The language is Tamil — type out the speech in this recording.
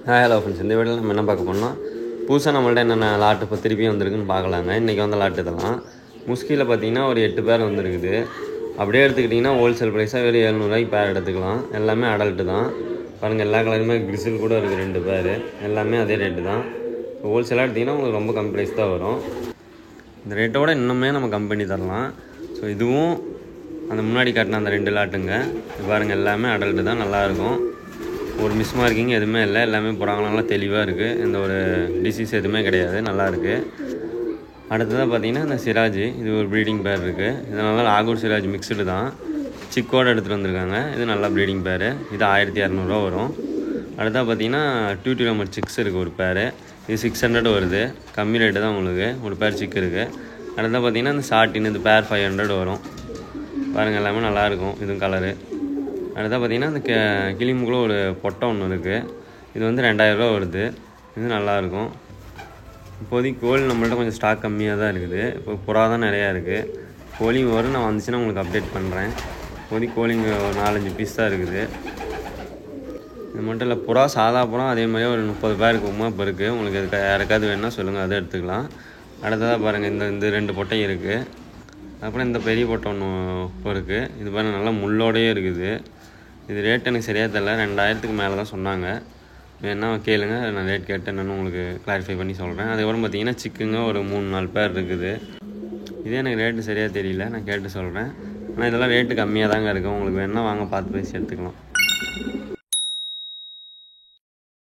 ஹலோ ஃப்ரெண்ட்ஸ், இந்த வீடியோவில் நம்ம என்ன பார்க்க போனோம்னா புதுசாக நம்மள்ட்ட என்னென்ன லாட்டு இப்போ திருப்பி வந்திருக்குன்னு பார்க்கலாங்க. இன்றைக்கி வந்த லாட்டு இதெல்லாம் முஸ்கியில் பார்த்தீங்கன்னா ஒரு 8 பேர் வந்துருக்குது. அப்படியே எடுத்துக்கிட்டிங்கன்னா ஹோல்சேல் ப்ரைஸாக வெறும் 700 பேர் எடுத்துக்கலாம். எல்லாமே அடல்ட்டு தான். பாருங்கள், எல்லா கலருமே கிரிசில் கூட இருக்குது 2 பேர், எல்லாமே அதே ரேட்டு தான். ஹோல்சேலாக எடுத்திங்கன்னா உங்களுக்கு ரொம்ப கம்மி ப்ரைஸ் தான் வரும். இந்த ரேட்டோட இன்னுமே நம்ம கம்பெனி தரலாம். ஸோ இதுவும் அந்த முன்னாடி காட்டின அந்த 2 லாட்டுங்க. இது பாருங்கள், எல்லாமே அடல்ட்டு தான், நல்லாயிருக்கும். ஒரு மிஸ் மார்க்கிங் எதுவுமே இல்லை, எல்லாமே புறாங்கலாம் தெளிவாக இருக்குது. எந்த ஒரு டிசீஸ் எதுவுமே கிடையாது, நல்லாயிருக்கு. அடுத்ததாக பார்த்தீங்கன்னா இந்த சிராஜ், இது ஒரு ப்ரீடிங் பேர் இருக்குது. இதனால லாகூர் சிராஜ் மிக்சடு தான், சிக்கோடு எடுத்துகிட்டு வந்திருக்காங்க. இது நல்லா ப்ரீடிங் பேர். இது 1200 வரும். அடுத்ததாக பார்த்தீங்கன்னா 2 நம்பர் சிக்ஸ் இருக்குது ஒரு பேர். இது 600 வருது, கம்மி ரேட்டு தான் உங்களுக்கு. ஒரு பேர் சிக் இருக்குது. அடுத்ததாக பார்த்தீங்கன்னா இந்த ஷார்ட்டின், இந்த பேர் 500 வரும். பாருங்கள், எல்லாமே நல்லாயிருக்கும். இதுவும் கலரு. அடுத்தா பார்த்தீங்கன்னா இந்த கிளிமுக்குள்ள ஒரு பொட்டை ஒன்று இருக்குது. இது வந்து 2000 வருது. இது நல்லாயிருக்கும். இப்போதைக்கு கோழி நம்மள்ட்ட கொஞ்சம் ஸ்டாக் கம்மியாக தான் இருக்குது. இப்போ புறா தான் நிறையா இருக்குது. கோழி வரும், நான் வந்துச்சுன்னா உங்களுக்கு அப்டேட் பண்ணுறேன். இப்போதைக்கு கோழிங்க ஒரு 4-5 பீஸ் தான் இருக்குது. இது மட்டும் இல்லை, புறா சாதா புறா அதே மாதிரியே ஒரு 30 பேருக்கு இப்போ இருக்குது. உங்களுக்கு இதுக்கு யாருக்காவது வேணுன்னா சொல்லுங்கள், அதை எடுத்துக்கலாம். அடுத்ததாக பாருங்கள், இந்த 2 பொட்டையும் இருக்குது. அப்புறம் இந்த பெரிய பொட்டை ஒன்று இருக்குது. இது பாருங்கள், நல்லா முள்ளோடையே இருக்குது. இது ரேட் எனக்கு சரியாக தெரியல, 2000க்கு மேலே தான் சொன்னாங்க. வேணா கேளுங்க, நான் ரேட் கேட்டு என்னென்னு உங்களுக்கு கிளாரிஃபை பண்ணி சொல்கிறேன். அதுக்கப்புறம் பார்த்தீங்கன்னா சிக்குங்க ஒரு 3-4 பேர் இருக்குது. இதே எனக்கு ரேட்டு சரியாக தெரியல, நான் கேட்டு சொல்கிறேன். ஆனால் இதெல்லாம் ரேட்டு கம்மியாக தாங்க இருக்கும். உங்களுக்கு வேணால் வாங்க, பார்த்து பேசி எடுத்துக்கலாம்.